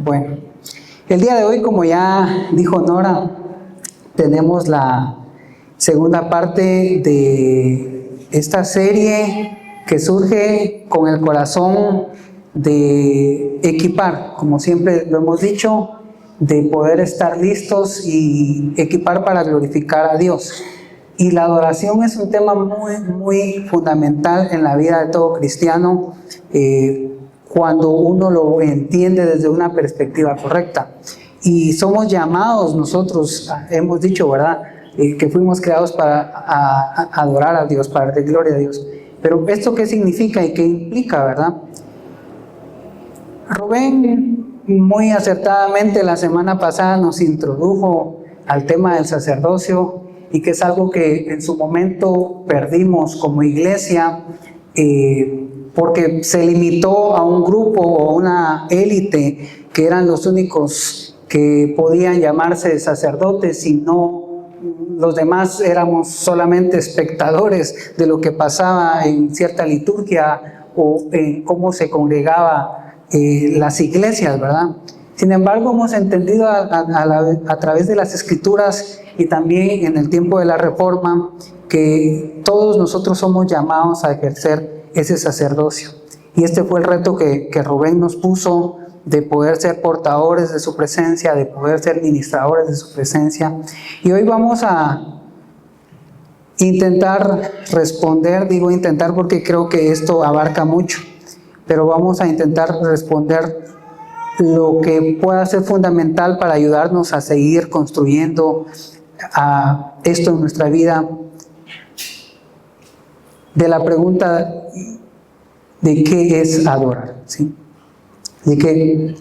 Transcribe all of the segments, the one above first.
Bueno, el día de hoy, como ya dijo Nora, tenemos la segunda parte de esta serie que surge con el corazón de equipar, como siempre lo hemos dicho, de poder estar listos y equipar para glorificar a Dios. Y la adoración es un tema muy fundamental en la vida de todo cristiano, cuando uno lo entiende desde una perspectiva correcta. Y somos llamados nosotros, hemos dicho, ¿verdad?, que fuimos creados para adorar a Dios, para dar gloria a Dios. Pero ¿esto qué significa y qué implica, verdad? Rubén muy acertadamente la semana pasada nos introdujo al tema del sacerdocio, y que es algo que en su momento perdimos como iglesia, porque se limitó a un grupo o una élite que eran los únicos que podían llamarse sacerdotes, y no los demás éramos solamente espectadores de lo que pasaba en cierta liturgia o en cómo se congregaba las iglesias, ¿verdad? Sin embargo, hemos entendido a través de las Escrituras y también en el tiempo de la Reforma que todos nosotros somos llamados a ejercer ese sacerdocio. Y este fue el reto que Rubén nos puso, de poder ser portadores de su presencia, de poder ser ministradores de su presencia. Y hoy vamos a intentar responder, digo intentar porque creo que esto abarca mucho, pero vamos a intentar responder lo que pueda ser fundamental para ayudarnos a seguir construyendo esto en nuestra vida, de la pregunta de qué es adorar, ¿sí? Y que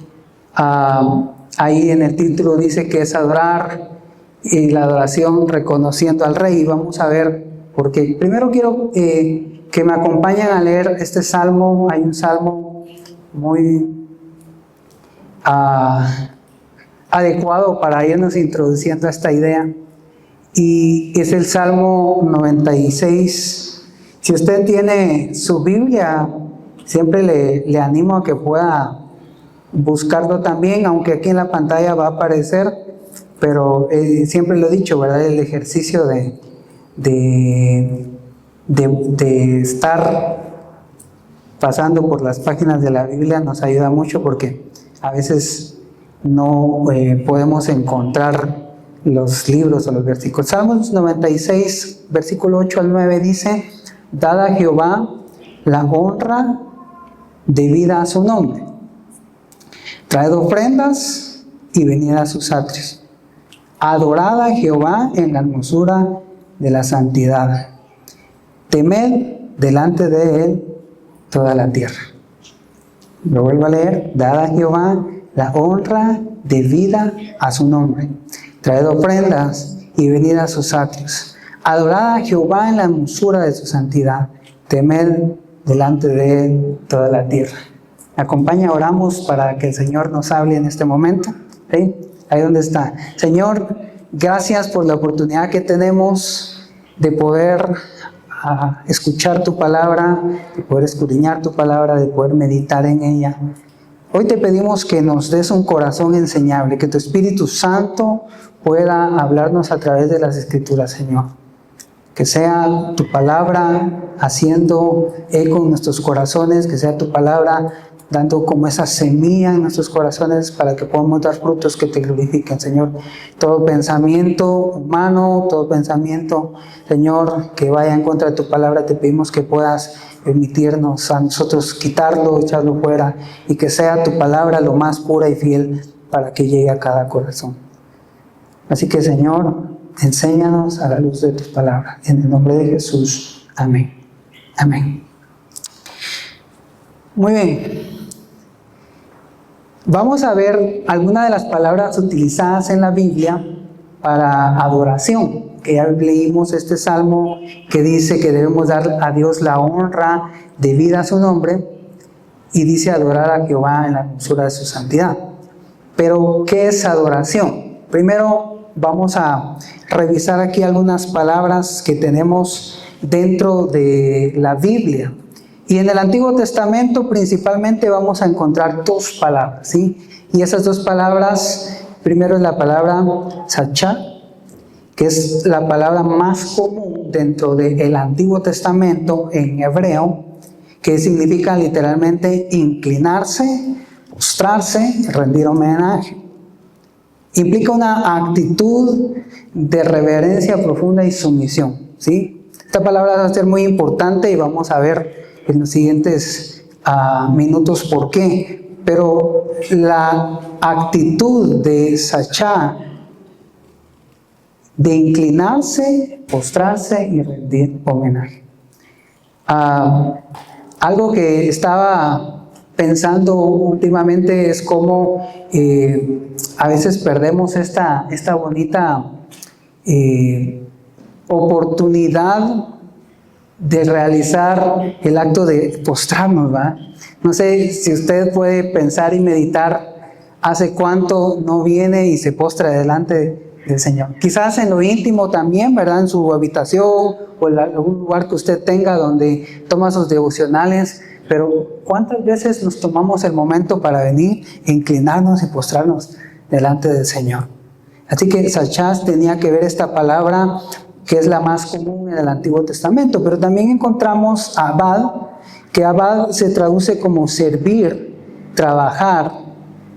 ahí en el título dice que es adorar, y la adoración reconociendo al Rey. Y vamos a ver por qué. Primero quiero que me acompañen a leer este salmo. Hay un salmo muy adecuado para irnos introduciendo a esta idea, y es el Salmo 96. Si usted tiene su Biblia, siempre le animo a que pueda buscarlo también, aunque aquí en la pantalla va a aparecer, pero siempre lo he dicho, ¿verdad? El ejercicio de estar pasando por las páginas de la Biblia nos ayuda mucho, porque a veces no podemos encontrar los libros o los versículos. Salmos 96, versículo 8 al 9 dice: Dad a Jehová la honra debida a su nombre. Traed ofrendas y venid a sus atrios. Adorad a Jehová en la hermosura de la santidad. Temed delante de él toda la tierra. Lo vuelvo a leer: Dad a Jehová la honra debida a su nombre. Traed ofrendas y venid a sus atrios. Adorad a Jehová en la hermosura de su santidad. Temed delante de él toda la tierra. ¿Me acompaña? Oramos para que el Señor nos hable en este momento. ¿Sí? Ahí donde está. Señor, gracias por la oportunidad que tenemos de poder escuchar tu palabra, de poder escudriñar tu palabra, de poder meditar en ella. Hoy te pedimos que nos des un corazón enseñable, que tu Espíritu Santo pueda hablarnos a través de las Escrituras, Señor. Que sea tu palabra haciendo eco en nuestros corazones, que sea tu palabra dando como esa semilla en nuestros corazones para que podamos dar frutos que te glorifiquen, Señor. Todo pensamiento humano, todo pensamiento, Señor, que vaya en contra de tu palabra, te pedimos que puedas permitirnos a nosotros quitarlo, echarlo fuera, y que sea tu palabra lo más pura y fiel para que llegue a cada corazón. Así que, Señor, enséñanos a la luz de tu palabra. En el nombre de Jesús. Amén. Amén. Muy bien. Vamos a ver algunas de las palabras utilizadas en la Biblia para adoración. Que ya leímos este salmo que dice que debemos dar a Dios la honra debida a su nombre, y dice adorar a Jehová en la hermosura de su santidad. Pero, ¿qué es adoración? Primero vamos a revisar aquí algunas palabras que tenemos dentro de la Biblia. Y en el Antiguo Testamento principalmente vamos a encontrar dos palabras, ¿sí? Y esas dos palabras, primero es la palabra sachá, que es la palabra más común dentro del Antiguo Testamento en hebreo, que significa literalmente inclinarse, postrarse, rendir homenaje. Implica una actitud de reverencia profunda y sumisión, ¿sí? Esta palabra va a ser muy importante y vamos a ver en los siguientes minutos por qué. Pero la actitud de sachá, de inclinarse, postrarse y rendir homenaje. Algo que estaba pensando últimamente es cómo a veces perdemos esta bonita oportunidad de realizar el acto de postrarnos, ¿va? No sé si usted puede pensar y meditar hace cuánto no viene y se postra delante del Señor. Quizás en lo íntimo también, ¿verdad? En su habitación o en algún lugar que usted tenga donde toma sus devocionales, pero ¿cuántas veces nos tomamos el momento para venir, inclinarnos y postrarnos delante del Señor? Así que sachás tenía que ver esta palabra que es la más común en el Antiguo Testamento, pero también encontramos abad, que abad se traduce como servir, trabajar,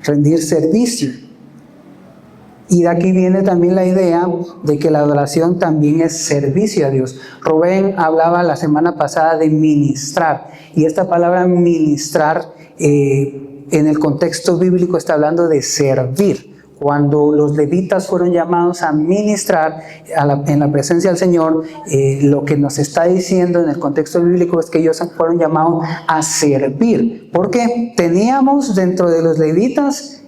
rendir servicio. Y de aquí viene también la idea de que la adoración también es servicio a Dios. Rubén hablaba la semana pasada de ministrar, y esta palabra ministrar en el contexto bíblico está hablando de servir. Cuando los levitas fueron llamados a ministrar en la presencia del Señor, lo que nos está diciendo en el contexto bíblico es que ellos fueron llamados a servir. Porque teníamos dentro de los levitas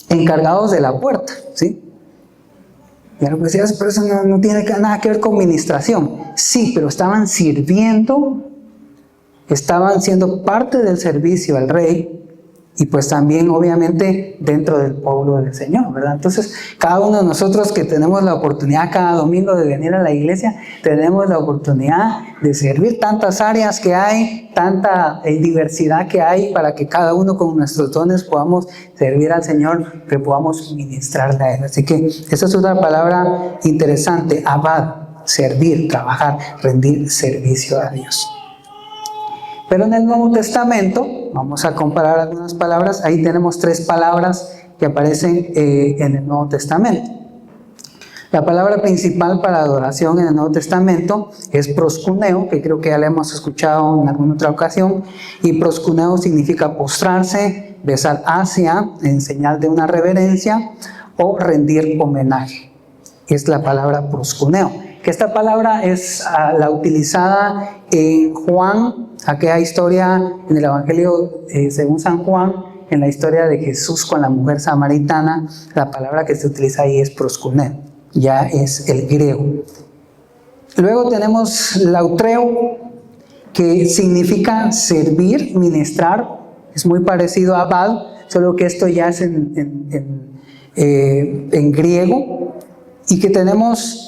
encargados de la puerta, ¿sí? Y algo decías, pero eso no tiene nada que ver con ministración. Sí, pero estaban sirviendo, estaban siendo parte del servicio al rey, y pues también obviamente dentro del pueblo del Señor, ¿verdad? Entonces cada uno de nosotros que tenemos la oportunidad cada domingo de venir a la iglesia, tenemos la oportunidad de servir tantas áreas que hay, tanta diversidad que hay, para que cada uno con nuestros dones podamos servir al Señor, que podamos ministrarle a Él. Así que esa es otra palabra interesante, abad, servir, trabajar, rendir servicio a Dios. Pero en el Nuevo Testamento, vamos a comparar algunas palabras, ahí tenemos tres palabras que aparecen en el Nuevo Testamento. La palabra principal para adoración en el Nuevo Testamento es proskuneo, que creo que ya la hemos escuchado en alguna otra ocasión, y proskuneo significa postrarse, besar hacia, en señal de una reverencia, o rendir homenaje. Es la palabra proskuneo. Que esta palabra es la utilizada en Juan, aquella historia en el Evangelio según San Juan, en la historia de Jesús con la mujer samaritana. La palabra que se utiliza ahí es proskuneo, ya es el griego. Luego tenemos lautreo, que significa servir, ministrar, es muy parecido a abad, solo que esto ya es en griego, y que tenemos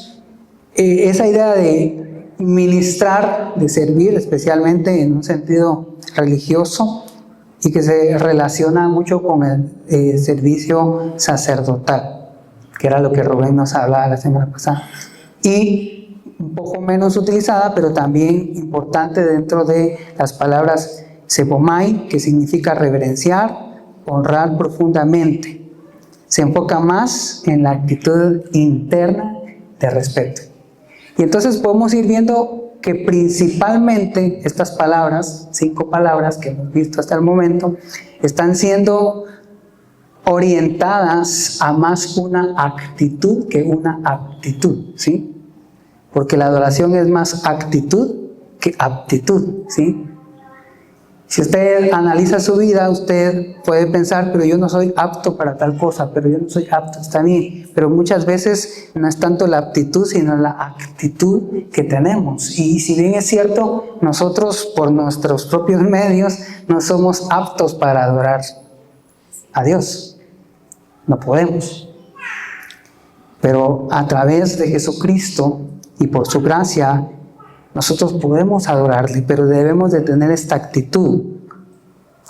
esa idea de ministrar, de servir, especialmente en un sentido religioso, y que se relaciona mucho con el servicio sacerdotal, que era lo que Rubén nos hablaba la semana pasada. Y un poco menos utilizada, pero también importante dentro de las palabras sebomai, que significa reverenciar, honrar profundamente. Se enfoca más en la actitud interna de respeto. Y entonces podemos ir viendo que principalmente estas palabras, 5 palabras que hemos visto hasta el momento, están siendo orientadas a más una actitud que una aptitud, ¿sí? Porque la adoración es más actitud que aptitud, ¿sí? Si usted analiza su vida, usted puede pensar, pero yo no soy apto para tal cosa, pero yo no soy apto, está bien. Pero muchas veces no es tanto la aptitud, sino la actitud que tenemos. Y si bien es cierto, nosotros por nuestros propios medios no somos aptos para adorar a Dios. No podemos. Pero a través de Jesucristo y por su gracia, nosotros podemos adorarle, pero debemos de tener esta actitud,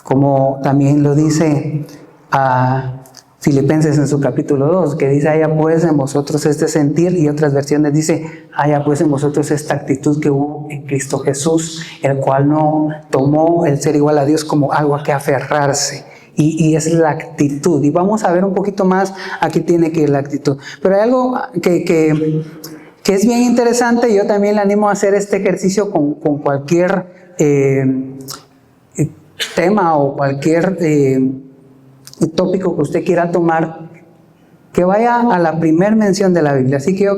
como también lo dice a Filipenses en su capítulo 2, que dice: haya pues en vosotros este sentir, y otras versiones dice: haya pues en vosotros esta actitud que hubo en Cristo Jesús, el cual no tomó el ser igual a Dios como algo a que aferrarse. Y es la actitud. Y vamos a ver un poquito más a qué tiene que ir la actitud. Pero hay algo que es bien interesante, y yo también le animo a hacer este ejercicio con cualquier tema o cualquier tópico que usted quiera tomar, que vaya a la primer mención de la Biblia. Así que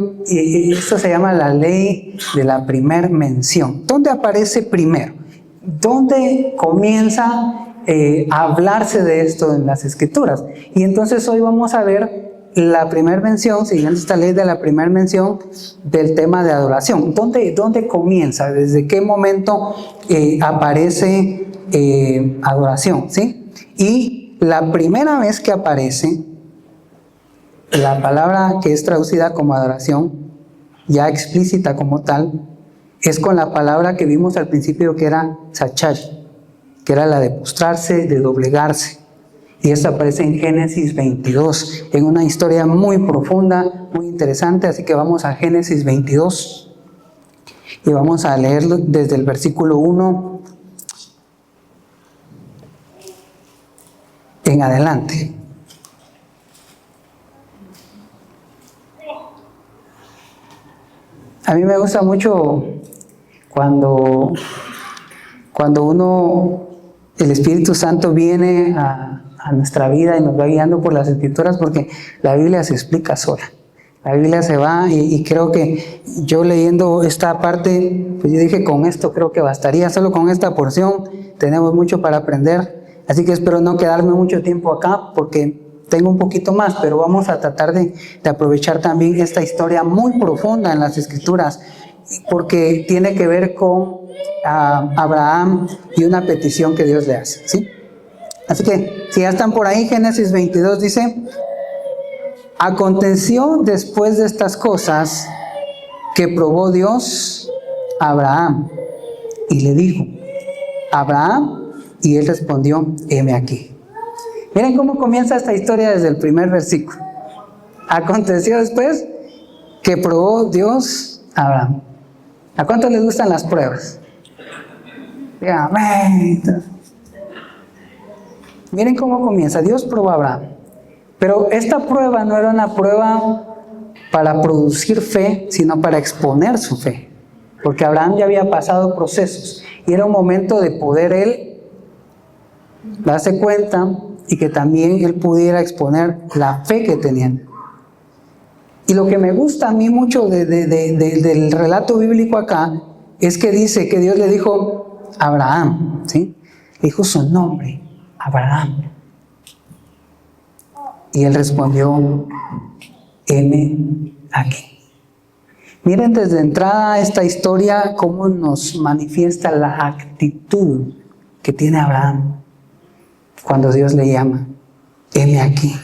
esto se llama la ley de la primer mención. ¿Dónde aparece primero? ¿Dónde comienza a hablarse de esto en las Escrituras? Y entonces hoy vamos a ver la primera mención, siguiendo esta ley de la primera mención del tema de adoración. ¿Dónde comienza? ¿Desde qué momento aparece adoración? ¿Sí? Y la primera vez que aparece la palabra que es traducida como adoración, ya explícita como tal, es con la palabra que vimos al principio, que era tzachar, que era la de postrarse, de doblegarse. Y esto aparece en Génesis 22, en una historia muy profunda, muy interesante. Así que vamos a Génesis 22 y vamos a leerlo desde el versículo 1 en adelante. A mí me gusta mucho cuando el Espíritu Santo viene a nuestra vida y nos va guiando por las Escrituras, porque la Biblia se explica sola. La Biblia se va y creo que yo leyendo esta parte, pues yo dije: con esto creo que bastaría, solo con esta porción tenemos mucho para aprender. Así que espero no quedarme mucho tiempo acá, porque tengo un poquito más, pero vamos a tratar de aprovechar también esta historia muy profunda en las Escrituras, porque tiene que ver con Abraham y una petición que Dios le hace, ¿sí? Así que, si ya están por ahí, Génesis 22 dice: aconteció después de estas cosas que probó Dios a Abraham y le dijo: Abraham, y él respondió: heme aquí. Miren cómo comienza esta historia desde el primer versículo. Aconteció después que probó Dios a Abraham. ¿A cuántos les gustan las pruebas? Digan amén. Miren cómo comienza. Dios probó a Abraham. Pero esta prueba no era una prueba para producir fe, sino para exponer su fe. Porque Abraham ya había pasado procesos y era un momento de poder él darse cuenta y que también él pudiera exponer la fe que tenían. Y lo que me gusta a mí mucho del relato bíblico acá es que dice que Dios le dijo Abraham, ¿sí? Le dijo su nombre, Abraham. Y él respondió: heme aquí. Miren desde entrada esta historia cómo nos manifiesta la actitud que tiene Abraham cuando Dios le llama: heme aquí.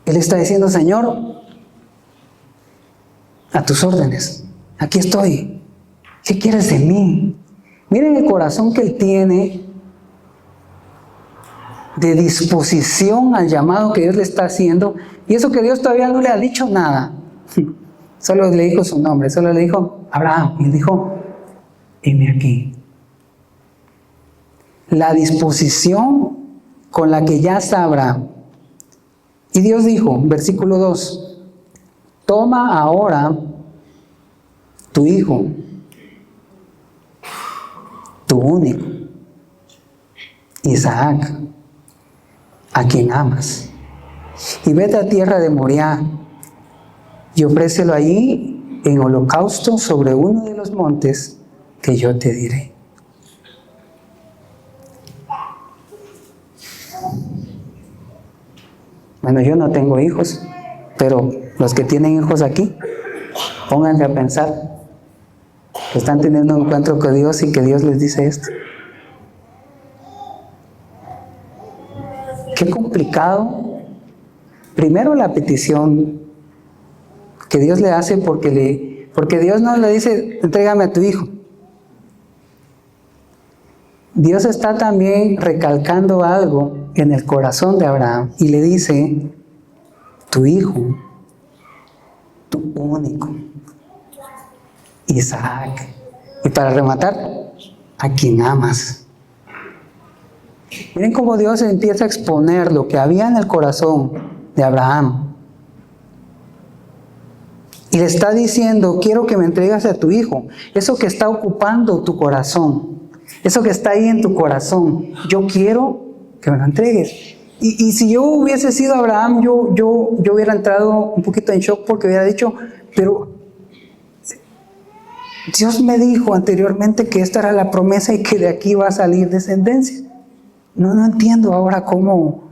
Él está diciendo: Señor, a tus órdenes, aquí estoy. ¿Qué quieres de mí? Miren el corazón que él tiene de disposición al llamado que Dios le está haciendo, y eso que Dios todavía no le ha dicho nada. Solo le dijo su nombre, solo le dijo Abraham, y le dijo: heme aquí. La disposición con la que ya está Abraham. Y Dios dijo, versículo 2, toma ahora tu hijo, tu único, Isaac, a quien amas, y vete a tierra de Moriah y ofrécelo allí en holocausto sobre uno de los montes que yo te diré. Bueno, yo no tengo hijos, pero los que tienen hijos aquí, pónganse a pensar que están teniendo un encuentro con Dios y que Dios les dice esto. Qué complicado. Primero la petición que Dios le hace porque Porque Dios no le dice, entrégame a tu hijo. Dios está también recalcando algo en el corazón de Abraham y le dice, tu hijo, tu único, Isaac. Y para rematar, a quien amas. Miren cómo Dios empieza a exponer lo que había en el corazón de Abraham. Y le está diciendo, quiero que me entregues a tu hijo. Eso que está ocupando tu corazón. Eso que está ahí en tu corazón. Yo quiero que me lo entregues. Y si yo hubiese sido Abraham, yo hubiera entrado un poquito en shock porque hubiera dicho, pero Dios me dijo anteriormente que esta era la promesa y que de aquí va a salir descendencia. No entiendo ahora cómo.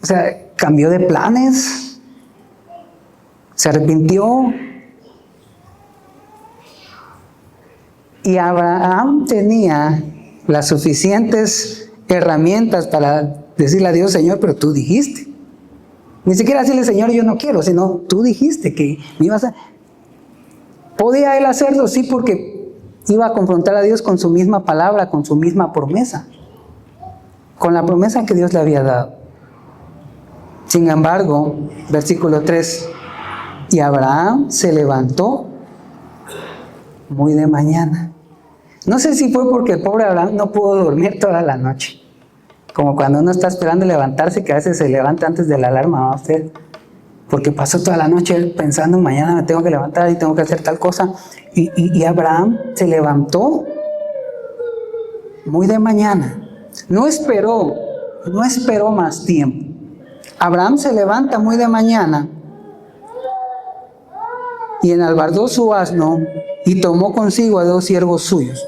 O sea, cambió de planes. Se arrepintió. Y Abraham tenía las suficientes herramientas para decirle a Dios, Señor, pero tú dijiste. Ni siquiera decirle, Señor, yo no quiero, sino tú dijiste que me ibas a... ¿Podía él hacerlo? Sí, porque iba a confrontar a Dios con su misma palabra, con su misma promesa, con la promesa que Dios le había dado. Sin embargo, versículo 3, y Abraham se levantó muy de mañana. No sé si fue porque el pobre Abraham no pudo dormir toda la noche. Como cuando uno está esperando levantarse, que a veces se levanta antes de la alarma, ¿va usted? Porque pasó toda la noche pensando, mañana me tengo que levantar y tengo que hacer tal cosa. Y Abraham se levantó muy de mañana. No esperó más tiempo. Abraham se levanta muy de mañana y enalbardó su asno y tomó consigo a 2 siervos suyos.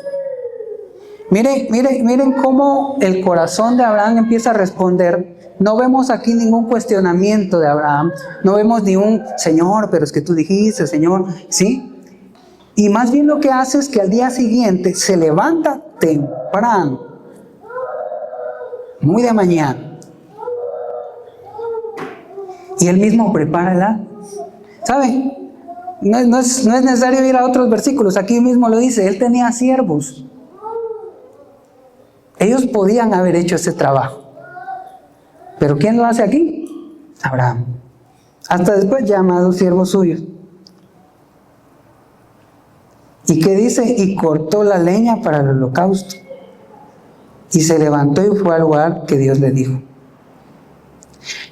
Miren cómo el corazón de Abraham empieza a responder. No vemos aquí ningún cuestionamiento de Abraham. No vemos ni un, Señor, pero es que tú dijiste, Señor, ¿sí? Y más bien lo que hace es que al día siguiente se levanta temprano, muy de mañana. Y él mismo prepara el arca. ¿Saben? No es necesario ir a otros versículos. Aquí mismo lo dice. Él tenía siervos. Ellos podían haber hecho ese trabajo. ¿Pero quién lo hace aquí? Abraham. Hasta después llama a 2 siervos suyos. ¿Y qué dice? Y cortó la leña para el holocausto. Y se levantó y fue al lugar que Dios le dijo.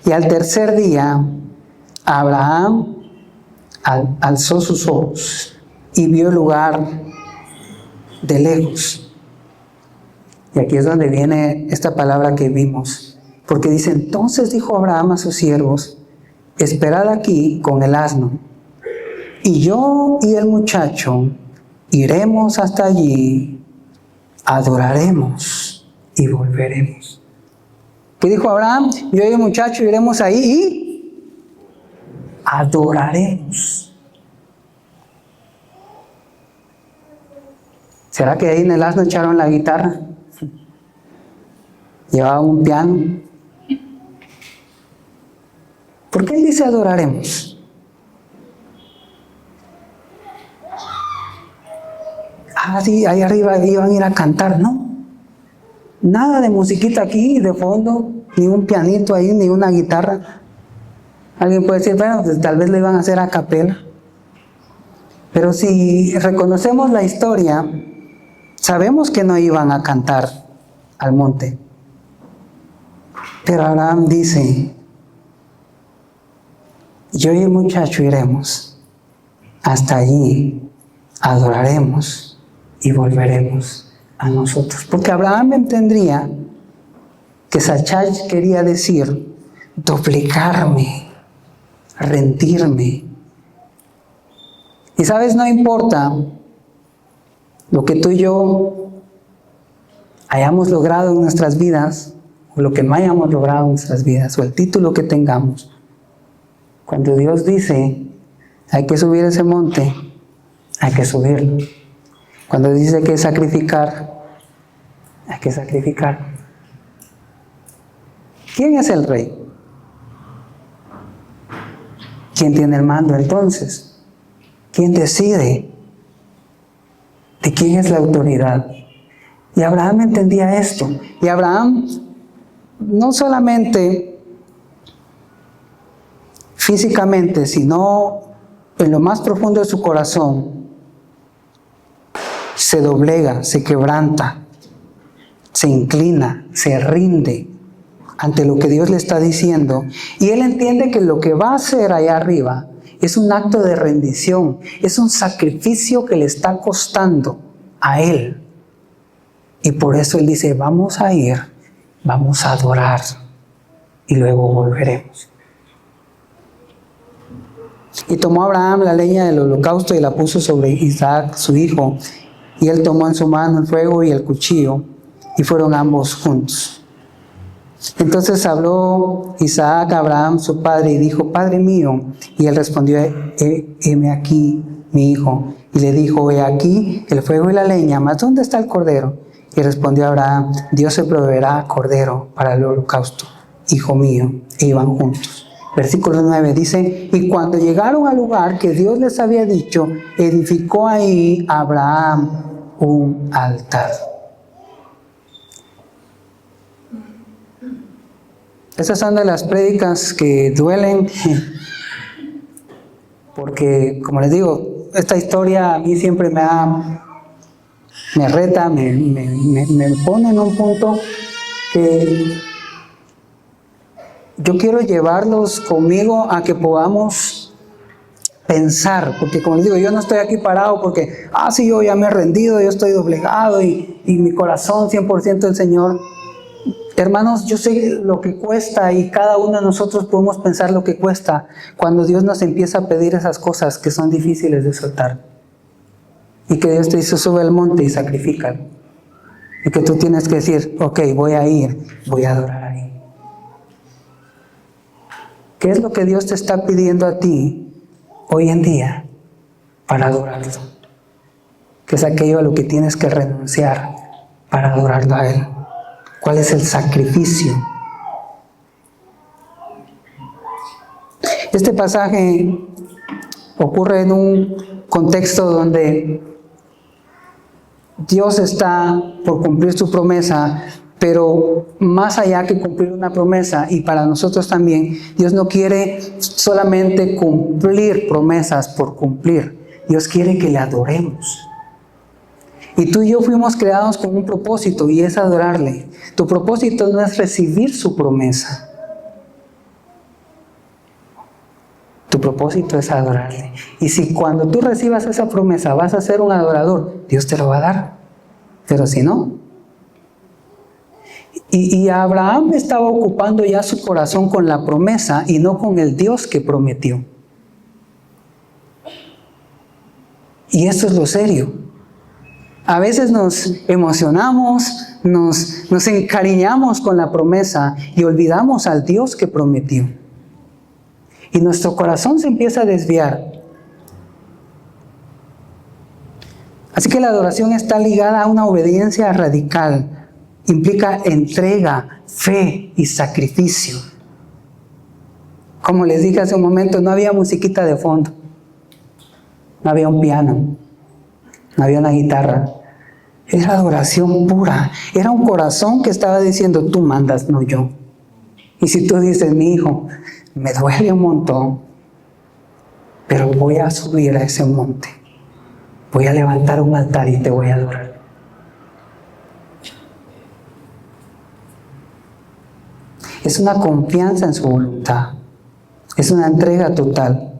Y al tercer día, Abraham alzó sus ojos y vio el lugar de lejos. Y aquí es donde viene esta palabra que vimos. Porque dice, entonces dijo Abraham a sus siervos, esperad aquí con el asno, y yo y el muchacho iremos hasta allí, adoraremos y volveremos. ¿Qué dijo Abraham? Yo y el muchacho iremos ahí y adoraremos. ¿Será que ahí en el asno echaron la guitarra? Llevaban un piano. ¿Por qué él dice adoraremos? Sí, ahí arriba iban a ir a cantar, ¿no? Nada de musiquita aquí de fondo, ni un pianito ahí, ni una guitarra. Alguien puede decir, bueno, pues tal vez lo iban a hacer a capela. Pero si reconocemos la historia, sabemos que no iban a cantar al monte. Pero Abraham dice, yo y el muchacho iremos hasta allí, adoraremos y volveremos a nosotros. Porque Abraham entendría que Sachach quería decir doblegarme, rendirme. Y sabes, no importa lo que tú y yo hayamos logrado en nuestras vidas, o lo que no hayamos logrado en nuestras vidas, o el título que tengamos. Cuando Dios dice, hay que subir ese monte, hay que subirlo. Cuando dice que hay que sacrificar, hay que sacrificar. ¿Quién es el rey? ¿Quién tiene el mando entonces? ¿Quién decide de quién es la autoridad? Y Abraham entendía esto. Y Abraham no solamente físicamente, sino en lo más profundo de su corazón, se doblega, se quebranta, se inclina, se rinde ante lo que Dios le está diciendo. Y él entiende que lo que va a hacer allá arriba es un acto de rendición, es un sacrificio que le está costando a él. Y por eso él dice, vamos a ir, vamos a adorar y luego volveremos. Y tomó Abraham la leña del holocausto y la puso sobre Isaac, su hijo. Y él tomó en su mano el fuego y el cuchillo, y fueron ambos juntos. Entonces habló Isaac a Abraham, su padre, y dijo, Padre mío. Y él respondió, heme aquí, mi hijo. Y le dijo, he aquí el fuego y la leña, mas ¿dónde está el cordero? Y respondió Abraham, Dios se proveerá cordero para el holocausto, hijo mío. E iban juntos. Versículo 9 dice, y cuando llegaron al lugar que Dios les había dicho, edificó ahí Abraham un altar. Esas son de las prédicas que duelen, porque, como les digo, esta historia a mí siempre me reta, me pone en un punto que yo quiero llevarlos conmigo a que podamos pensar, porque como les digo, yo no estoy aquí parado porque, sí, yo ya me he rendido, yo estoy doblegado y mi corazón 100% del Señor. Hermanos, yo sé lo que cuesta y cada uno de nosotros podemos pensar lo que cuesta cuando Dios nos empieza a pedir esas cosas que son difíciles de soltar. Y que Dios te dice, sube al monte y sacrifícalo. Y que tú tienes que decir, ok, voy a ir, voy a adorar ahí. ¿Qué es lo que Dios te está pidiendo a ti hoy en día para adorarlo? ¿Qué es aquello a lo que tienes que renunciar para adorarlo a Él? ¿Cuál es el sacrificio? Este pasaje ocurre en un contexto donde Dios está por cumplir su promesa, pero más allá que cumplir una promesa, y para nosotros también, Dios no quiere solamente cumplir promesas por cumplir. Dios quiere que le adoremos. Y tú y yo fuimos creados con un propósito, y es adorarle. Tu propósito no es recibir su promesa. Tu propósito es adorarle. Y si cuando tú recibas esa promesa vas a ser un adorador, Dios te lo va a dar. Pero si no. Y Abraham estaba ocupando ya su corazón con la promesa y no con el Dios que prometió. Y eso es lo serio. A veces nos emocionamos, nos encariñamos con la promesa y olvidamos al Dios que prometió. Y nuestro corazón se empieza a desviar. Así que la adoración está ligada a una obediencia radical. Implica entrega, fe y sacrificio. Como les dije hace un momento, no había musiquita de fondo. No había un piano. No había una guitarra. Era adoración pura. Era un corazón que estaba diciendo, tú mandas, no yo. Y si tú dices, mi hijo, me duele un montón, pero voy a subir a ese monte. Voy a levantar un altar y te voy a adorar. Es una confianza en su voluntad. Es una entrega total.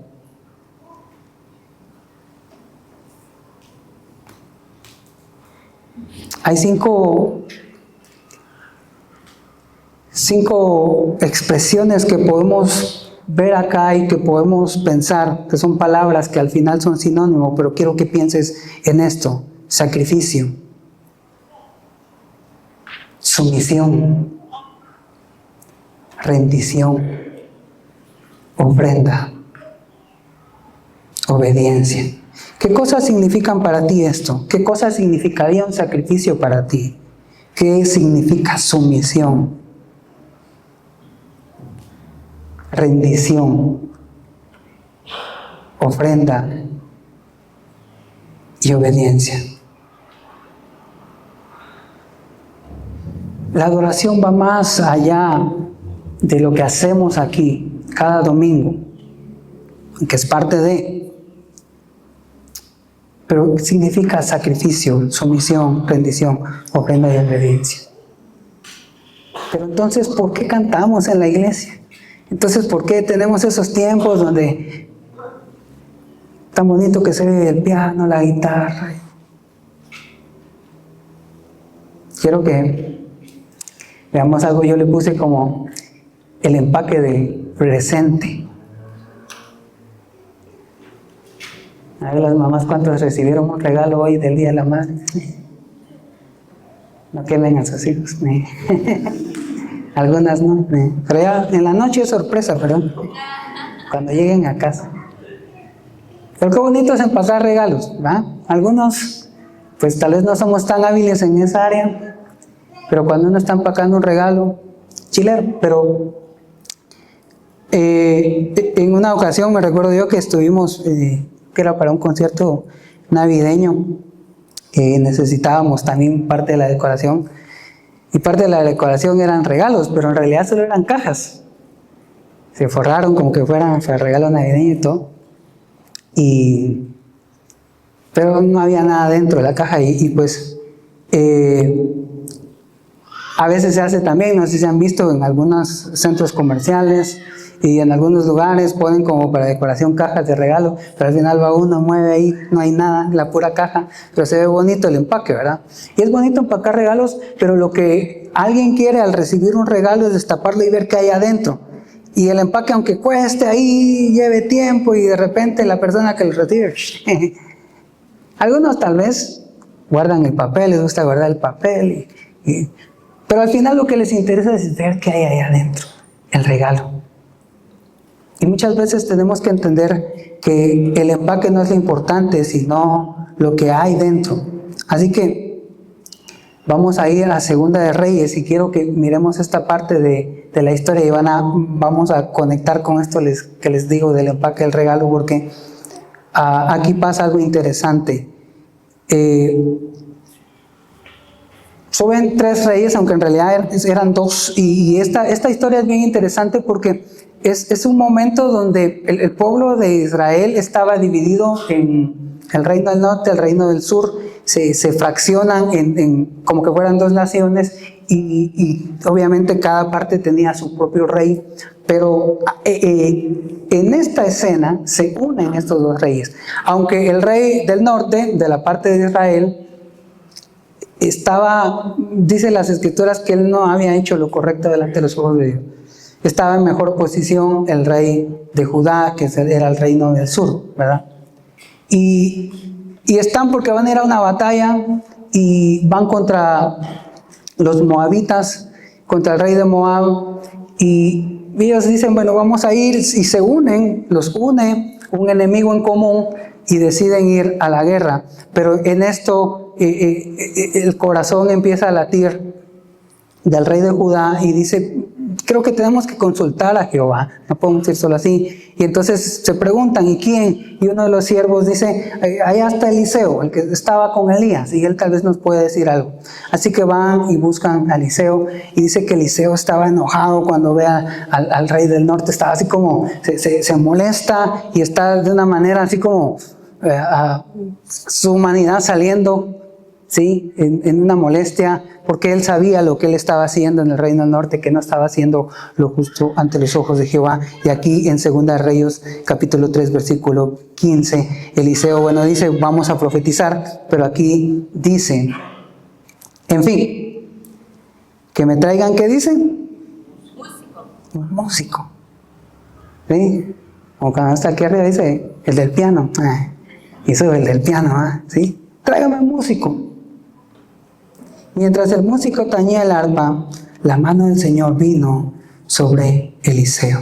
Hay cinco expresiones que podemos ver acá y que podemos pensar, que son palabras que al final son sinónimos, pero quiero que pienses en esto: sacrificio, sumisión, rendición, ofrenda, obediencia. ¿Qué cosas significan para ti esto? ¿Qué cosas significaría un sacrificio para ti? ¿Qué significa sumisión? Rendición, ofrenda y obediencia. La adoración va más allá de lo que hacemos aquí cada domingo, que es parte de, pero significa sacrificio, sumisión, rendición, ofrenda y obediencia. Pero entonces, ¿por qué cantamos en la iglesia? Entonces, ¿por qué tenemos esos tiempos donde tan bonito que se ve el piano, la guitarra? Quiero que veamos algo. Yo le puse como el empaque del presente. A ver las mamás, ¿cuántos recibieron un regalo hoy del Día de la Madre? No quemen a sus hijos. Algunas no. Pero ya en la noche es sorpresa, perdón. Cuando lleguen a casa. Pero qué bonito es empacar regalos, ¿va? Algunos, pues tal vez no somos tan hábiles en esa área, pero cuando uno está empacando un regalo, chilero. Pero en una ocasión me recuerdo yo que estuvimos, que era para un concierto navideño, necesitábamos también parte de la decoración, y parte de la decoración eran regalos, pero en realidad solo eran cajas. Se forraron como que fueran regalo navideño y todo, pero no había nada dentro de la caja, y pues a veces se hace también, no sé si han visto en algunos centros comerciales y en algunos lugares ponen como para decoración cajas de regalo, pero al final va uno, mueve ahí, no hay nada, la pura caja, pero se ve bonito el empaque, ¿verdad? Y es bonito empacar regalos, pero lo que alguien quiere al recibir un regalo es destaparlo y ver qué hay adentro. Y el empaque, aunque cueste ahí, lleve tiempo, y de repente la persona que lo recibe, algunos tal vez guardan el papel, les gusta guardar el papel, pero al final lo que les interesa es ver qué hay ahí adentro, el regalo. Y muchas veces tenemos que entender que el empaque no es lo importante, sino lo que hay dentro. Así que vamos a ir a Segunda de Reyes, y quiero que miremos esta parte de la historia, y vamos a conectar con esto que les digo del empaque del regalo, porque aquí pasa algo interesante. Suben 3 reyes, aunque en realidad eran 2, y esta historia es bien interesante porque es un momento donde el pueblo de Israel estaba dividido en el reino del norte, el reino del sur, se fraccionan en como que fueran 2 naciones, y obviamente cada parte tenía su propio rey, pero en esta escena se unen estos 2 reyes, aunque el rey del norte, de la parte de Israel, dice las escrituras que él no había hecho lo correcto delante de los ojos de Dios. Estaba en mejor posición el rey de Judá, que era el reino del sur, ¿verdad? Y están porque van a ir a una batalla y van contra los moabitas, contra el rey de Moab, y ellos dicen, bueno, vamos a ir, y se unen, los une un enemigo en común y deciden ir a la guerra. Pero en esto el corazón empieza a latir del rey de Judá y dice, creo que tenemos que consultar a Jehová, no podemos ir solo así. Y entonces se preguntan, ¿y quién? Y uno de los siervos dice, allá está Eliseo, el que estaba con Elías, y él tal vez nos puede decir algo. Así que van y buscan a Eliseo, y dice que Eliseo estaba enojado cuando ve al rey del norte, estaba así como, se molesta, y está de una manera así como su humanidad saliendo, ¿sí? En una molestia, porque él sabía lo que él estaba haciendo en el reino del norte, que no estaba haciendo lo justo ante los ojos de Jehová. Y aquí en Segunda de Reyes, capítulo 3, versículo 15, Eliseo, bueno, dice, vamos a profetizar, pero aquí dice, en fin, que me traigan, ¿qué dicen? Un músico. ¿Sí? O cuando está aquí arriba dice, el del piano. Y eso es el del piano, ¿sí? Tráigame un músico. Mientras el músico tañía el arpa, la mano del Señor vino sobre Eliseo.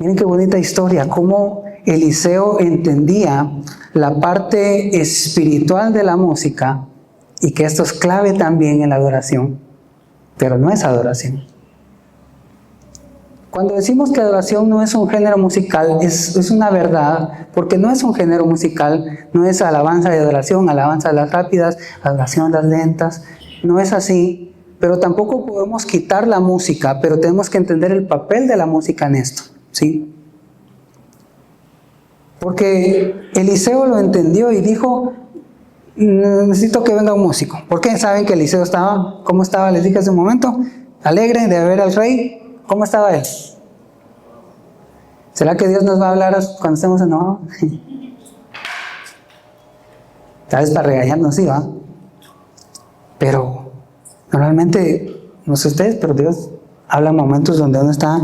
Miren qué bonita historia, cómo Eliseo entendía la parte espiritual de la música, y que esto es clave también en la adoración, pero no es adoración. Cuando decimos que adoración no es un género musical, es una verdad, porque no es un género musical, no es alabanza y adoración, alabanza las rápidas, adoración las lentas, no es así, pero tampoco podemos quitar la música, pero tenemos que entender el papel de la música en esto, ¿sí? Porque Eliseo lo entendió y dijo, necesito que venga un músico. ¿Por qué? ¿Saben que Eliseo estaba, cómo estaba? Les dije hace un momento, alegre de ver al rey. ¿Cómo estaba él? ¿Será que Dios nos va a hablar cuando estemos enojados? Tal vez para regañarnos, sí, ¿va? Pero normalmente, no sé ustedes, pero Dios habla en momentos donde uno está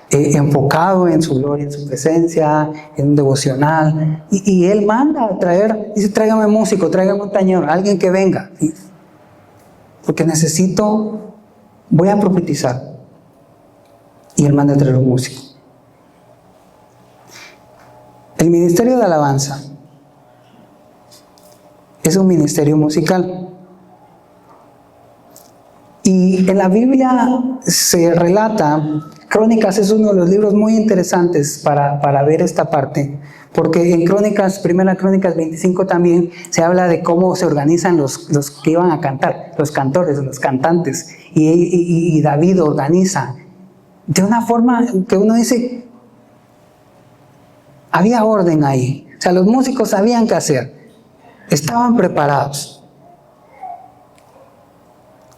enfocado en su gloria, en su presencia, en un devocional. Y Él manda a traer, dice, tráigame músico, tráigame un tañero, alguien que venga. ¿Sí? Porque voy a profetizar. Y Él manda a traer un músico. El ministerio de alabanza es un ministerio musical. Y en la Biblia se relata, Crónicas es uno de los libros muy interesantes para ver esta parte, porque en Crónicas, Primera Crónicas 25 también se habla de cómo se organizan los que iban a cantar, los cantores, los cantantes, y David organiza de una forma que uno dice, había orden ahí, o sea, los músicos sabían qué hacer, estaban preparados.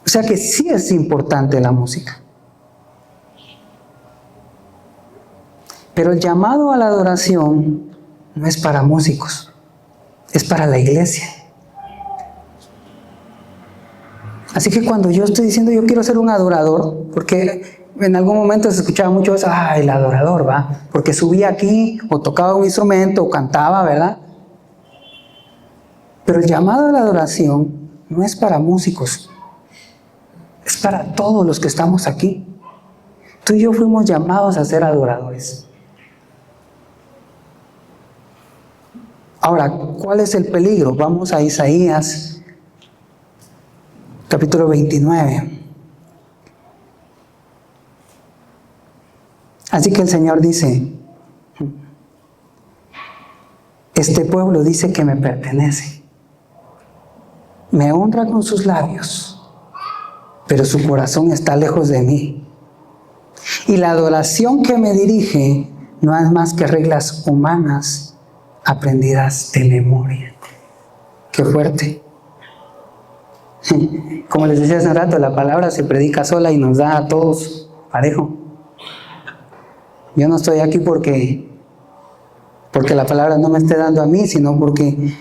O sea que sí es importante la música. Pero el llamado a la adoración no es para músicos, es para la iglesia. Así que cuando yo estoy diciendo yo quiero ser un adorador, porque en algún momento se escuchaba mucho eso, el adorador, ¿va? Porque subía aquí, o tocaba un instrumento, o cantaba, ¿verdad? Pero el llamado a la adoración no es para músicos, es para todos los que estamos aquí. Tú y yo fuimos llamados a ser adoradores. Ahora, ¿cuál es el peligro? Vamos a Isaías, capítulo 29. Así que el Señor dice, este pueblo dice que me pertenece, me honra con sus labios, pero su corazón está lejos de mí. Y la adoración que me dirige no es más que reglas humanas aprendidas de memoria. ¡Qué fuerte! Como les decía hace un rato, la palabra se predica sola y nos da a todos parejo. Yo no estoy aquí porque la palabra no me esté dando a mí, sino porque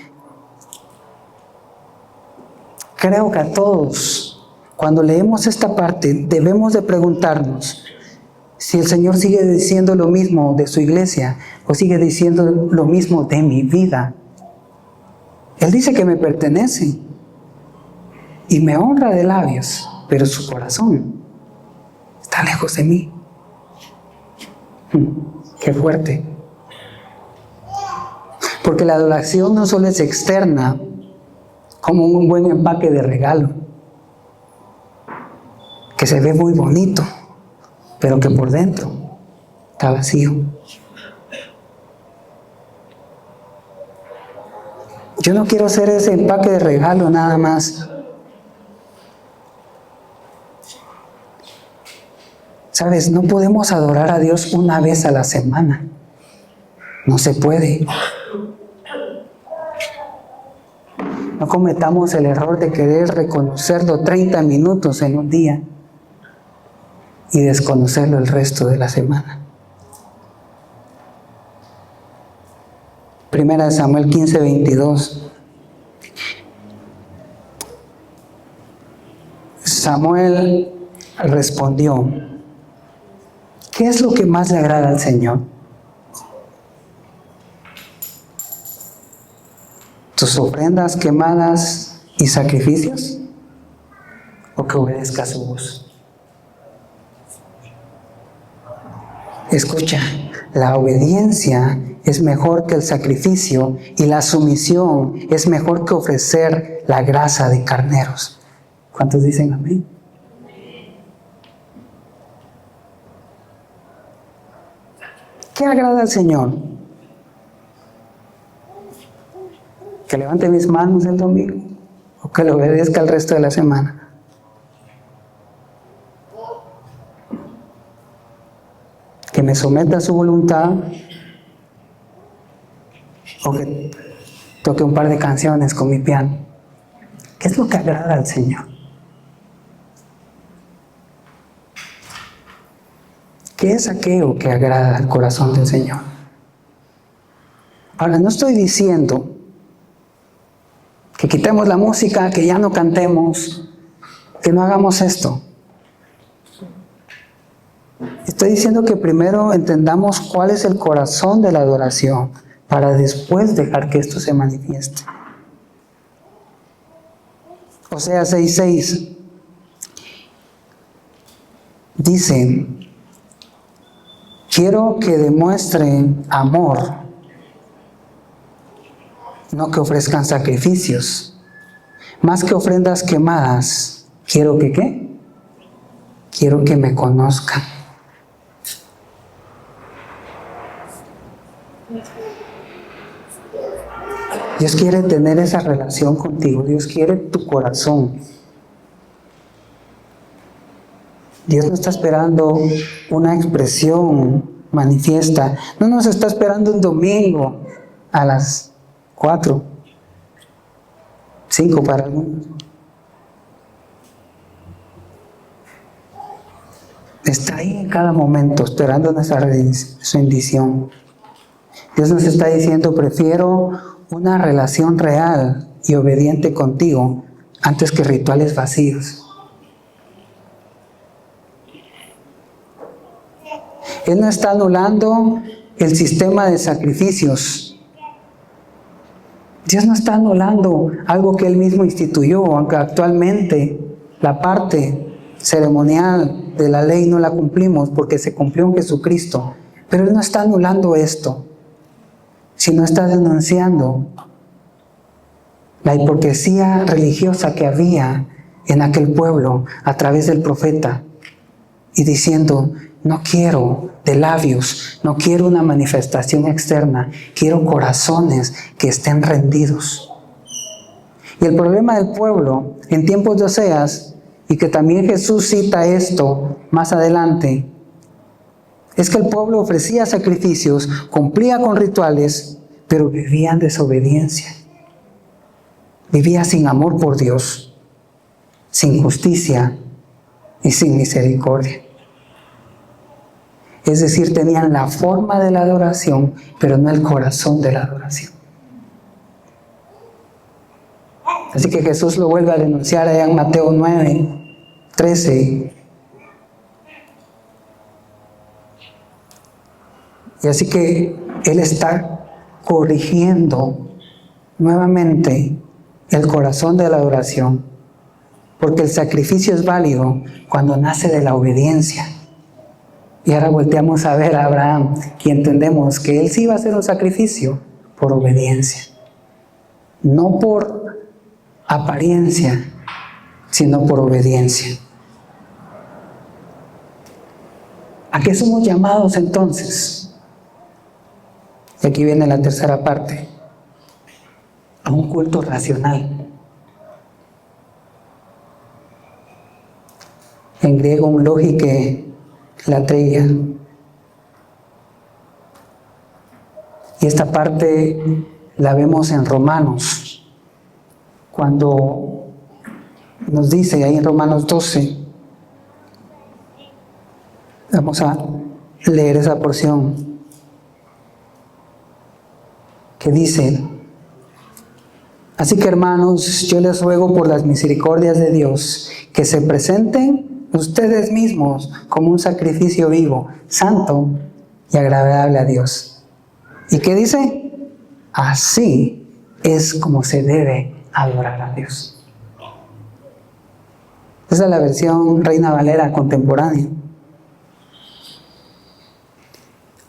creo que a todos, cuando leemos esta parte, debemos de preguntarnos si el Señor sigue diciendo lo mismo de su iglesia o sigue diciendo lo mismo de mi vida. Él dice que me pertenece y me honra de labios, pero su corazón está lejos de mí. ¡Qué fuerte! Porque la adoración no solo es externa, como un buen empaque de regalo, que se ve muy bonito, pero que por dentro está vacío. Yo no quiero ser ese empaque de regalo nada más. ¿Sabes? No podemos adorar a Dios una vez a la semana. No se puede. No cometamos el error de querer reconocerlo 30 minutos en un día y desconocerlo el resto de la semana. Primera de Samuel 15:22. Samuel respondió, ¿qué es lo que más le agrada al Señor? ¿Tus ofrendas quemadas y sacrificios? ¿O que obedezca su voz? Escucha, la obediencia es mejor que el sacrificio y la sumisión es mejor que ofrecer la grasa de carneros. ¿Cuántos dicen amén? ¿Qué agrada al Señor? ¿Que levante mis manos el domingo o que lo obedezca el resto de la semana? ¿Que me someta a su voluntad o que toque un par de canciones con mi piano? ¿Qué es lo que agrada al Señor? ¿Qué es aquello que agrada al corazón del Señor? Ahora, no estoy diciendo que quitemos la música, que ya no cantemos, que no hagamos esto. Estoy diciendo que primero entendamos cuál es el corazón de la adoración para después dejar que esto se manifieste. Oseas 6:6 dice: quiero que demuestren amor, no que ofrezcan sacrificios. Más que ofrendas quemadas, quiero que ¿qué? Quiero que me conozcan. Dios quiere tener esa relación contigo. Dios quiere tu corazón. Dios no está esperando una expresión manifiesta. No nos está esperando un domingo a las 4, 5 para algunos. Está ahí en cada momento esperando nuestra rendición. Dios nos está diciendo: prefiero una relación real y obediente contigo antes que rituales vacíos. Él no está anulando el sistema de sacrificios. Dios no está anulando algo que Él mismo instituyó, aunque actualmente la parte ceremonial de la ley no la cumplimos porque se cumplió en Jesucristo. Pero Él no está anulando esto, sino está denunciando la hipocresía religiosa que había en aquel pueblo a través del profeta y diciendo: no quiero de labios, no quiero una manifestación externa, quiero corazones que estén rendidos. Y el problema del pueblo en tiempos de Oseas, y que también Jesús cita esto más adelante, es que el pueblo ofrecía sacrificios, cumplía con rituales, pero vivía en desobediencia. Vivía sin amor por Dios, sin justicia y sin misericordia. Es decir, tenían la forma de la adoración, pero no el corazón de la adoración. Así que Jesús lo vuelve a denunciar allá en Mateo 9:13. Y así que Él está corrigiendo nuevamente el corazón de la adoración, porque el sacrificio es válido cuando nace de la obediencia. Y ahora volteamos a ver a Abraham y entendemos que él sí iba a hacer un sacrificio por obediencia. No por apariencia, sino por obediencia. ¿A qué somos llamados entonces? Y aquí viene la tercera parte. A un culto racional. En griego, un lógique latreia. Y esta parte la vemos en Romanos, cuando nos dice ahí en Romanos 12, vamos a leer esa porción que dice: así que, hermanos, yo les ruego por las misericordias de Dios que se presenten ustedes mismos como un sacrificio vivo, santo y agradable a Dios. ¿Y qué dice? Así es como se debe adorar a Dios. Esa es la versión Reina Valera contemporánea.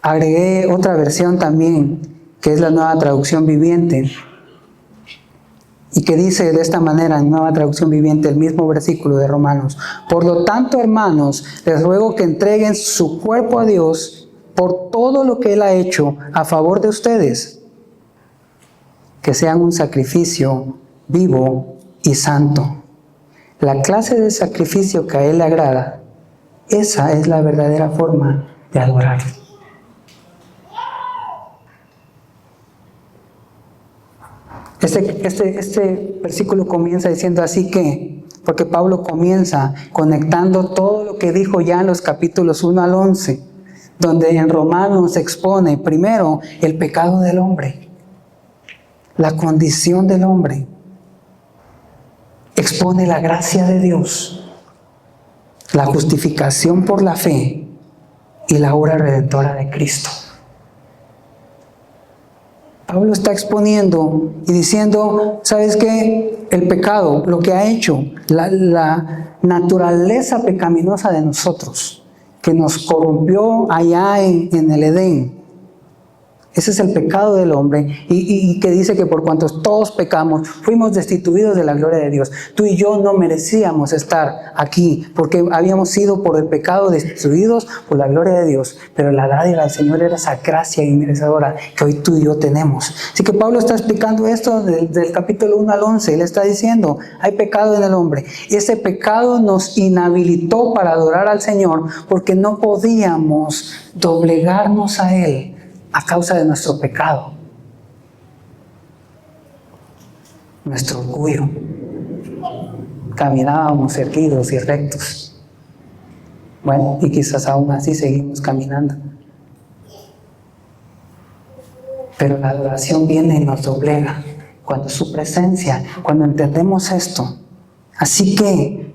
Agregué otra versión también, que es la Nueva Traducción Viviente, y que dice de esta manera en Nueva Traducción Viviente el mismo versículo de Romanos: por lo tanto, hermanos, les ruego que entreguen su cuerpo a Dios por todo lo que Él ha hecho a favor de ustedes, que sean un sacrificio vivo y santo. La clase de sacrificio que a Él le agrada, esa es la verdadera forma de adorarlo. Este versículo comienza diciendo así que, porque Pablo comienza conectando todo lo que dijo ya en los capítulos 1 al 11, donde en Romanos expone primero el pecado del hombre, la condición del hombre, expone la gracia de Dios, la justificación por la fe y la obra redentora de Cristo. Pablo está exponiendo y diciendo, ¿sabes qué? El pecado, lo que ha hecho, la naturaleza pecaminosa de nosotros, que nos corrompió allá en el Edén. Ese es el pecado del hombre y que dice que por cuanto todos pecamos, fuimos destituidos de la gloria de Dios. Tú y yo no merecíamos estar aquí porque habíamos sido por el pecado destruidos por la gloria de Dios. Pero la dádiva del Señor era esa gracia inmerecedora que hoy tú y yo tenemos. Así que Pablo está explicando esto del capítulo 1 al 11. Él está diciendo, hay pecado en el hombre. Y ese pecado nos inhabilitó para adorar al Señor porque no podíamos doblegarnos a Él a causa de nuestro pecado, nuestro orgullo. Caminábamos erguidos y rectos. Bueno, y quizás aún así seguimos caminando. Pero la adoración viene y nos doblega cuando su presencia, cuando entendemos esto. Así que,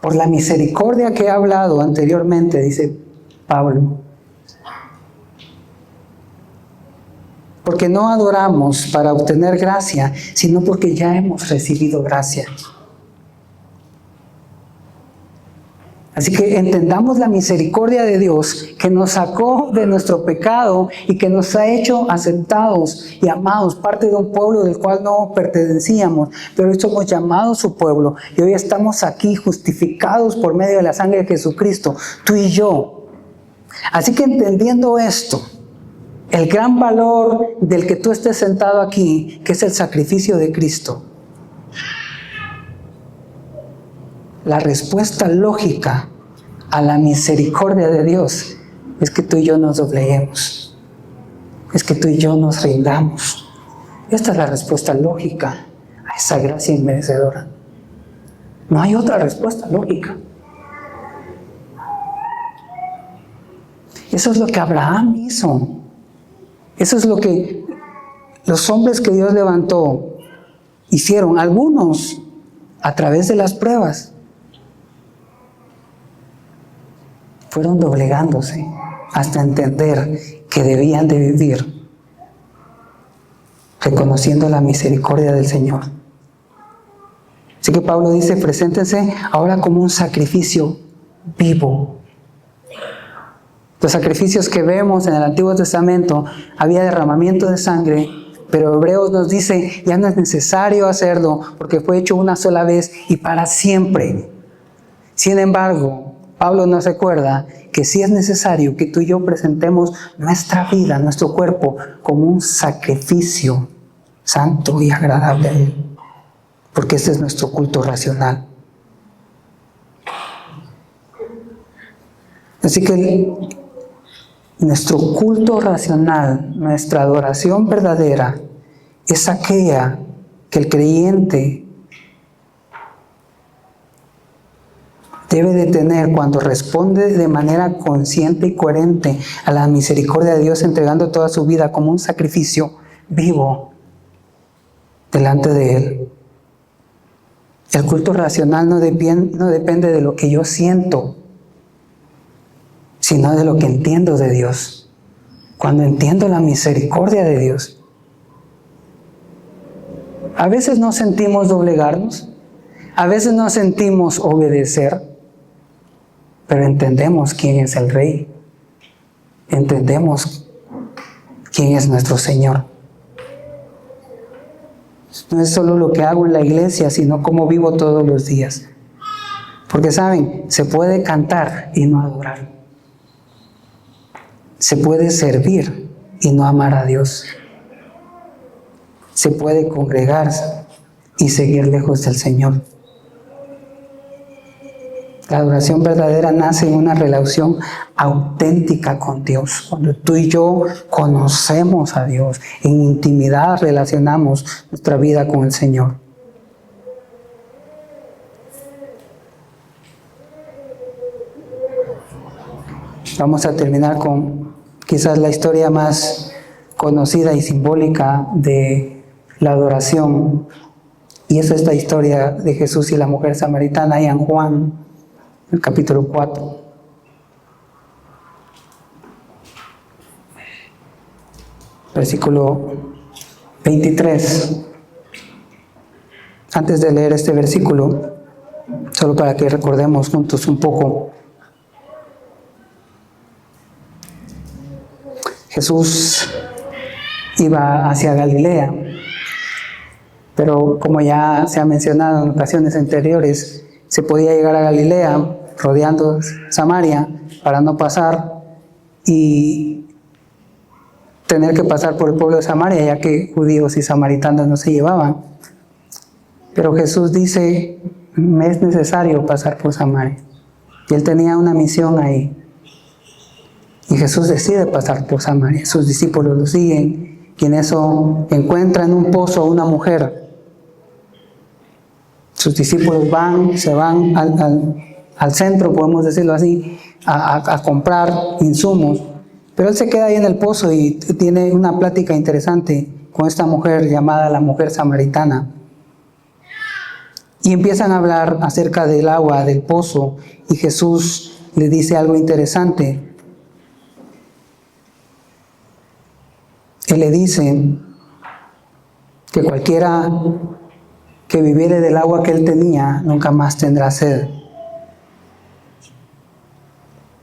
por la misericordia que he hablado anteriormente, dice Pablo, porque no adoramos para obtener gracia, sino porque ya hemos recibido gracia. Así que entendamos la misericordia de Dios que nos sacó de nuestro pecado y que nos ha hecho aceptados y amados, parte de un pueblo del cual no pertenecíamos, pero hoy somos llamados su pueblo y hoy estamos aquí justificados por medio de la sangre de Jesucristo, tú y yo. Así que entendiendo esto, el gran valor del que tú estés sentado aquí, que es el sacrificio de Cristo. La respuesta lógica a la misericordia de Dios es que tú y yo nos dobleguemos. Es que tú y yo nos rindamos. Esta es la respuesta lógica a esa gracia inmerecedora. No hay otra respuesta lógica. Eso es lo que Abraham hizo. Eso es lo que los hombres que Dios levantó hicieron, algunos a través de las pruebas. Fueron doblegándose hasta entender que debían de vivir reconociendo la misericordia del Señor. Así que Pablo dice, preséntense ahora como un sacrificio vivo. Los sacrificios que vemos en el Antiguo Testamento, había derramamiento de sangre, pero Hebreos nos dice, ya no es necesario hacerlo porque fue hecho una sola vez y para siempre. Sin embargo, Pablo nos recuerda que sí es necesario que tú y yo presentemos nuestra vida, nuestro cuerpo, como un sacrificio santo y agradable a Él, porque este es nuestro culto racional. Así que nuestro culto racional, nuestra adoración verdadera, es aquella que el creyente debe de tener cuando responde de manera consciente y coherente a la misericordia de Dios, entregando toda su vida como un sacrificio vivo delante de Él. El culto racional no depende de lo que yo siento, sino de lo que entiendo de Dios. Cuando entiendo la misericordia de Dios, a veces no sentimos doblegarnos, a veces no sentimos obedecer, pero entendemos quién es el Rey, entendemos quién es nuestro Señor. No es solo lo que hago en la iglesia, sino cómo vivo todos los días. Porque saben, se puede cantar y no adorar. Se puede servir y no amar a Dios. Se puede congregarse y seguir lejos del Señor. La adoración verdadera nace en una relación auténtica con Dios. Cuando tú y yo conocemos a Dios, en intimidad relacionamos nuestra vida con el Señor. Vamos a terminar con quizás la historia más conocida y simbólica de la adoración. Y es esta historia de Jesús y la mujer samaritana, ahí en Juan, el capítulo 4. Versículo 23. Antes de leer este versículo, solo para que recordemos juntos un poco, Jesús iba hacia Galilea, pero como ya se ha mencionado en ocasiones anteriores, se podía llegar a Galilea rodeando Samaria para no pasar y tener que pasar por el pueblo de Samaria, ya que judíos y samaritanos no se llevaban. Pero Jesús dice, me es necesario pasar por Samaria. Y él tenía una misión ahí. Y Jesús decide pasar por Samaria. Sus discípulos lo siguen. Y en eso encuentra en un pozo a una mujer. Sus discípulos se van al centro, podemos decirlo así, a comprar insumos. Pero él se queda ahí en el pozo y tiene una plática interesante con esta mujer llamada la mujer samaritana. Y empiezan a hablar acerca del agua, del pozo. Y Jesús le dice algo interesante. Él le dice que cualquiera que viviere del agua que él tenía, nunca más tendrá sed.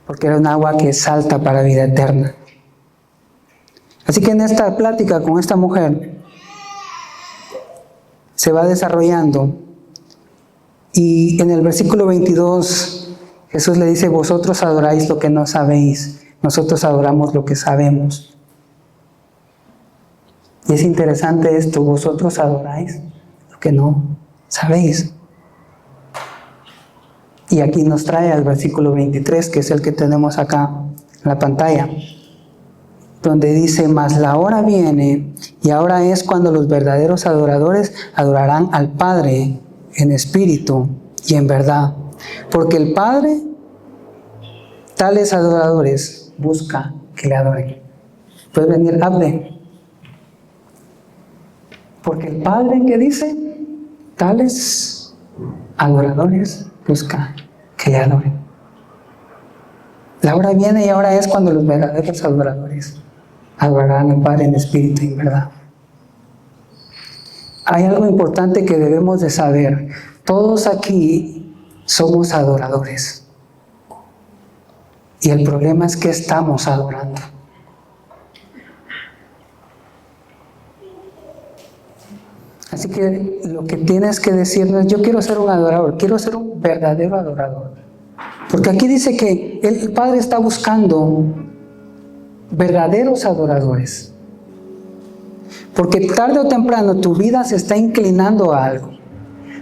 Porque era un agua que salta para vida eterna. Así que en esta plática con esta mujer se va desarrollando. Y en el versículo 22, Jesús le dice, vosotros adoráis lo que no sabéis, nosotros adoramos lo que sabemos. Y es interesante esto, vosotros adoráis lo que no sabéis. Y aquí nos trae al versículo 23, que es el que tenemos acá en la pantalla, donde dice, mas la hora viene, y ahora es cuando los verdaderos adoradores adorarán al Padre en espíritu y en verdad. Porque el Padre, tales adoradores, busca que le adoren. Puede venir, hable. Porque el Padre, ¿qué dice? Tales adoradores busca que le adoren. La hora viene y ahora es cuando los verdaderos adoradores adorarán al Padre en espíritu y en verdad. Hay algo importante que debemos de saber. Todos aquí somos adoradores. Y el problema es que estamos adorando. Así que lo que tienes que decirnos es, yo quiero ser un adorador, quiero ser un verdadero adorador. Porque aquí dice que el Padre está buscando verdaderos adoradores. Porque tarde o temprano tu vida se está inclinando a algo.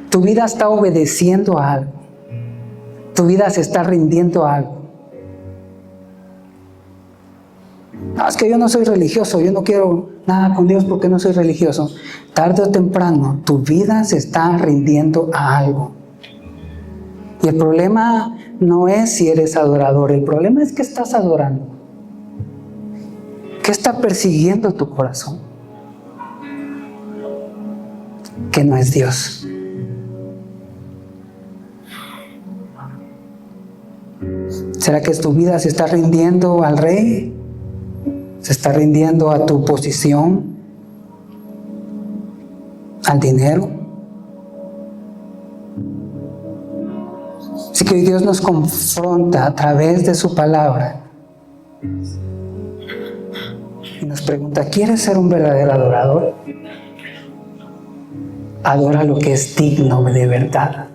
Tu vida está obedeciendo a algo. Tu vida se está rindiendo a algo. No, es que yo no soy religioso, yo no quiero nada con Dios porque no soy religioso. Tarde o temprano, tu vida se está rindiendo a algo. Y el problema no es si eres adorador, el problema es que estás adorando. ¿Qué está persiguiendo tu corazón? Que no es Dios. ¿Será que tu vida se está rindiendo al rey? ¿Se está rindiendo a tu posición? ¿Al dinero? Así que hoy Dios nos confronta a través de su palabra y nos pregunta, ¿quieres ser un verdadero adorador? Adora lo que es digno de verdad.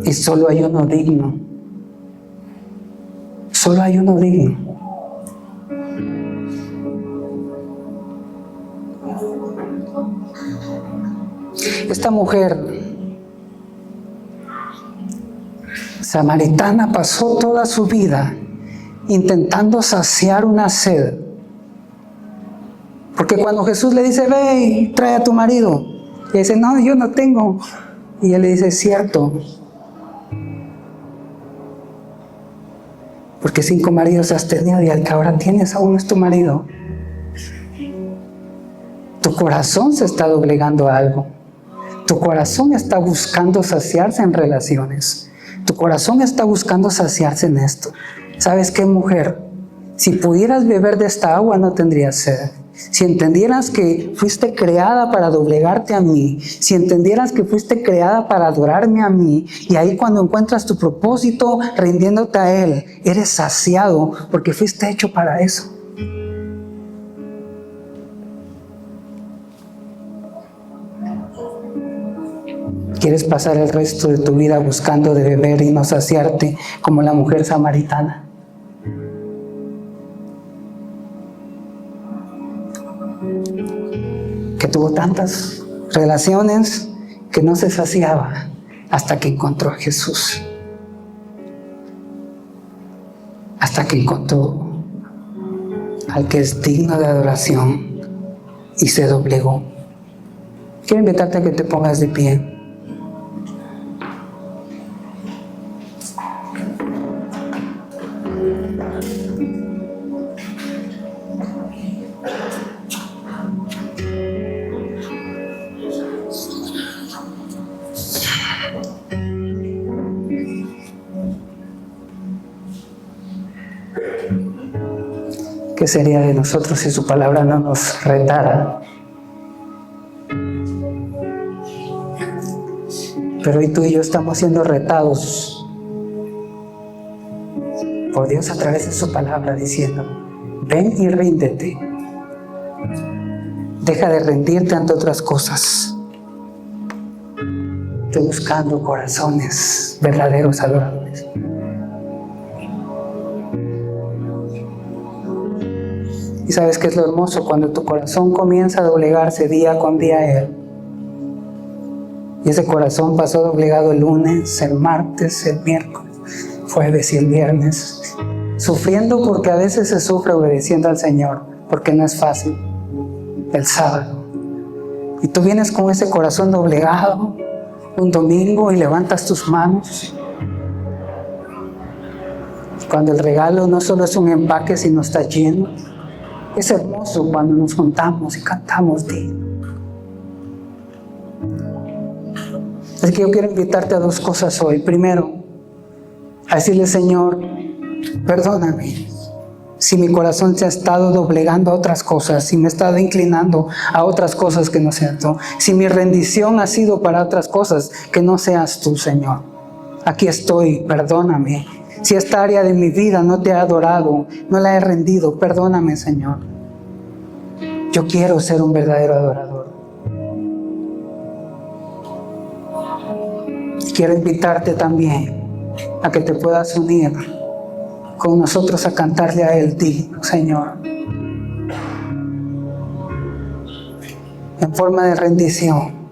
Y solo hay uno digno, Solo hay uno digno. Esta mujer samaritana pasó toda su vida intentando saciar una sed. Porque cuando Jesús le dice, ve y trae a tu marido, y dice, no, yo no tengo. Y él le dice, es cierto. Porque 5 maridos has tenido y al que ahora tienes aún es tu marido. Tu corazón se está doblegando a algo. Tu corazón está buscando saciarse en relaciones. Tu corazón está buscando saciarse en esto. ¿Sabes qué, mujer? Si pudieras beber de esta agua no tendrías sed. Si entendieras que fuiste creada para doblegarte a mí, si entendieras que fuiste creada para adorarme a mí, y ahí cuando encuentras tu propósito rindiéndote a Él, eres saciado porque fuiste hecho para eso. ¿Quieres pasar el resto de tu vida buscando de beber y no saciarte como la mujer samaritana? Que tuvo tantas relaciones que no se saciaba hasta que encontró a Jesús. Hasta que encontró al que es digno de adoración y se doblegó. Quiero invitarte a que te pongas de pie. ¿Qué sería de nosotros si su palabra no nos retara? Pero hoy tú y yo estamos siendo retados por Dios a través de su palabra diciendo, ven y ríndete. Deja de rendirte ante otras cosas. Estoy buscando corazones verdaderos adoradores. Y sabes qué es lo hermoso, cuando tu corazón comienza a doblegarse día con día a Él. Y ese corazón pasó doblegado el lunes, el martes, el miércoles, jueves y el viernes, sufriendo porque a veces se sufre obedeciendo al Señor, porque no es fácil, el sábado. Y tú vienes con ese corazón doblegado un domingo y levantas tus manos. Cuando el regalo no solo es un empaque, sino está lleno. Es hermoso cuando nos juntamos y cantamos digno. Así que yo quiero invitarte a 2 cosas hoy. Primero, a decirle, Señor, perdóname si mi corazón se ha estado doblegando a otras cosas, si me he estado inclinando a otras cosas que no sean tú, si mi rendición ha sido para otras cosas que no seas tú, Señor. Aquí estoy, perdóname. Si esta área de mi vida no te ha adorado, no la he rendido, perdóname, Señor. Yo quiero ser un verdadero adorador. Quiero invitarte también a que te puedas unir con nosotros a cantarle a Él digno, Señor. En forma de rendición.